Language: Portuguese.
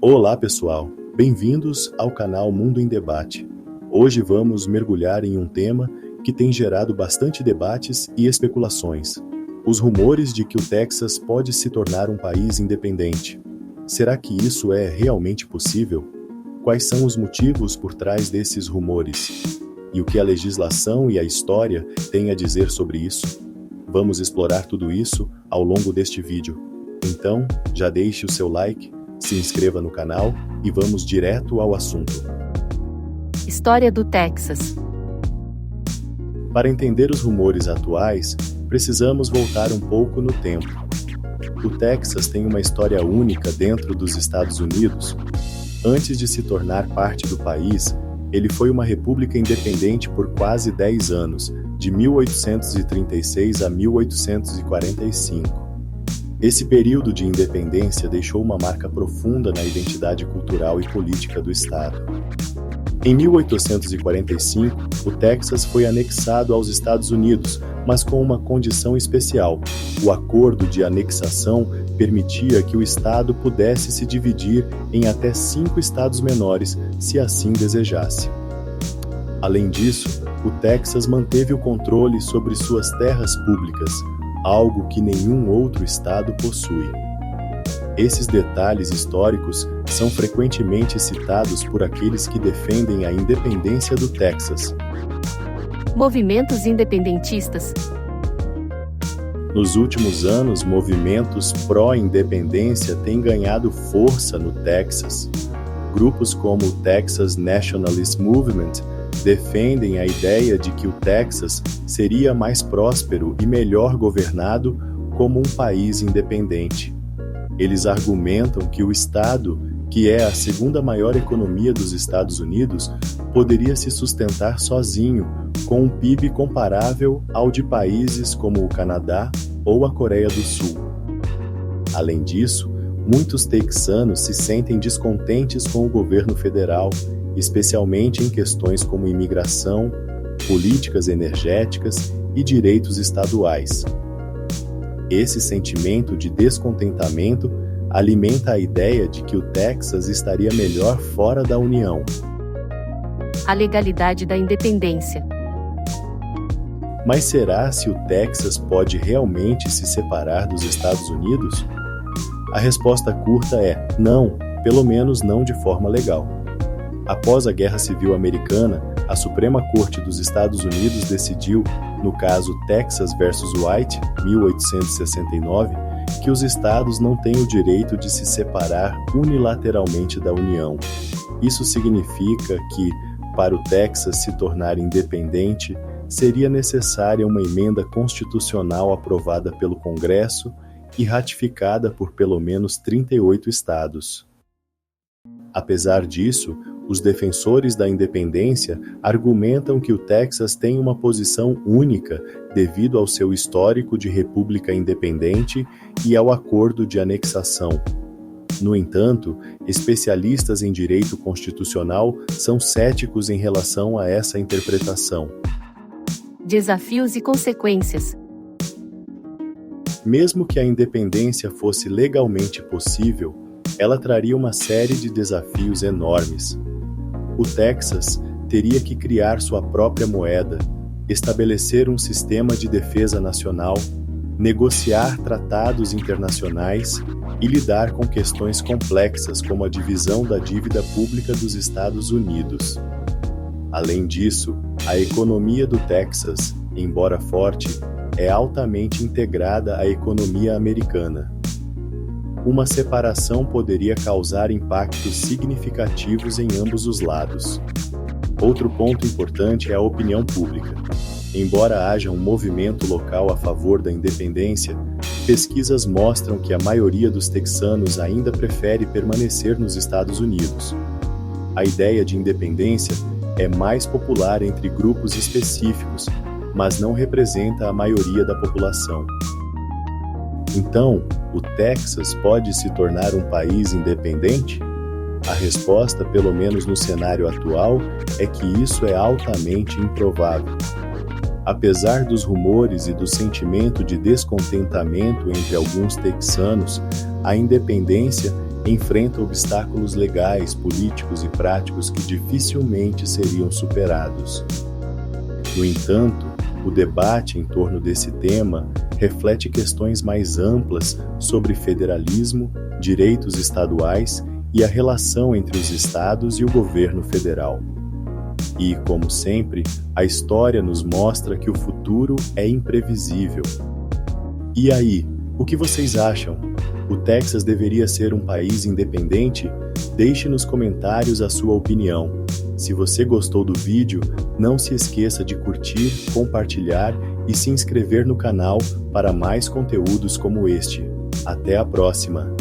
Olá pessoal, bem-vindos ao canal Mundo em Debate. Hoje vamos mergulhar em um tema que tem gerado bastante debates e especulações. Os rumores de que o Texas pode se tornar um país independente. Será que isso é realmente possível? Quais são os motivos por trás desses rumores? E o que a legislação e a história têm a dizer sobre isso? Vamos explorar tudo isso ao longo deste vídeo. Então, já deixe o seu like, se inscreva no canal e vamos direto ao assunto. História do Texas. Para entender os rumores atuais, precisamos voltar um pouco no tempo. O Texas tem uma história única dentro dos Estados Unidos. Antes de se tornar parte do país, ele foi uma república independente por quase 10 anos, de 1836 a 1845. Esse período de independência deixou uma marca profunda na identidade cultural e política do estado. Em 1845, o Texas foi anexado aos Estados Unidos, mas com uma condição especial. O acordo de anexação permitia que o estado pudesse se dividir em até 5 estados menores, se assim desejasse. Além disso, o Texas manteve o controle sobre suas terras públicas, algo que nenhum outro estado possui. Esses detalhes históricos são frequentemente citados por aqueles que defendem a independência do Texas. Movimentos independentistas. Nos últimos anos, movimentos pró-independência têm ganhado força no Texas. Grupos como o Texas Nationalist Movement defendem a ideia de que o Texas seria mais próspero e melhor governado como um país independente. Eles argumentam que o estado, que é a segunda maior economia dos Estados Unidos, poderia se sustentar sozinho, com um PIB comparável ao de países como o Canadá ou a Coreia do Sul. Além disso, muitos texanos se sentem descontentes com o governo federal, especialmente em questões como imigração, políticas energéticas e direitos estaduais. Esse sentimento de descontentamento alimenta a ideia de que o Texas estaria melhor fora da União. A legalidade da independência. Mas será se o Texas pode realmente se separar dos Estados Unidos? A resposta curta é não, pelo menos não de forma legal. Após a Guerra Civil Americana, a Suprema Corte dos Estados Unidos decidiu, no caso Texas vs. White, 1869, que os estados não têm o direito de se separar unilateralmente da União. Isso significa que, para o Texas se tornar independente, seria necessária uma emenda constitucional aprovada pelo Congresso e ratificada por pelo menos 38 estados. Apesar disso, os defensores da independência argumentam que o Texas tem uma posição única devido ao seu histórico de república independente e ao acordo de anexação. No entanto, especialistas em direito constitucional são céticos em relação a essa interpretação. Desafios e consequências. Mesmo que a independência fosse legalmente possível, ela traria uma série de desafios enormes. O Texas teria que criar sua própria moeda, estabelecer um sistema de defesa nacional, negociar tratados internacionais e lidar com questões complexas como a divisão da dívida pública dos Estados Unidos. Além disso, a economia do Texas, embora forte, é altamente integrada à economia americana. Uma separação poderia causar impactos significativos em ambos os lados. Outro ponto importante é a opinião pública. Embora haja um movimento local a favor da independência, pesquisas mostram que a maioria dos texanos ainda prefere permanecer nos Estados Unidos. A ideia de independência é mais popular entre grupos específicos, mas não representa a maioria da população. Então, o Texas pode se tornar um país independente? A resposta, pelo menos no cenário atual, é que isso é altamente improvável. Apesar dos rumores e do sentimento de descontentamento entre alguns texanos, a independência enfrenta obstáculos legais, políticos e práticos que dificilmente seriam superados. No entanto, o debate em torno desse tema reflete questões mais amplas sobre federalismo, direitos estaduais e a relação entre os estados e o governo federal. E, como sempre, a história nos mostra que o futuro é imprevisível. E aí, o que vocês acham? O Texas deveria ser um país independente? Deixe nos comentários a sua opinião. Se você gostou do vídeo, não se esqueça de curtir, compartilhar e se inscrever no canal para mais conteúdos como este. Até a próxima!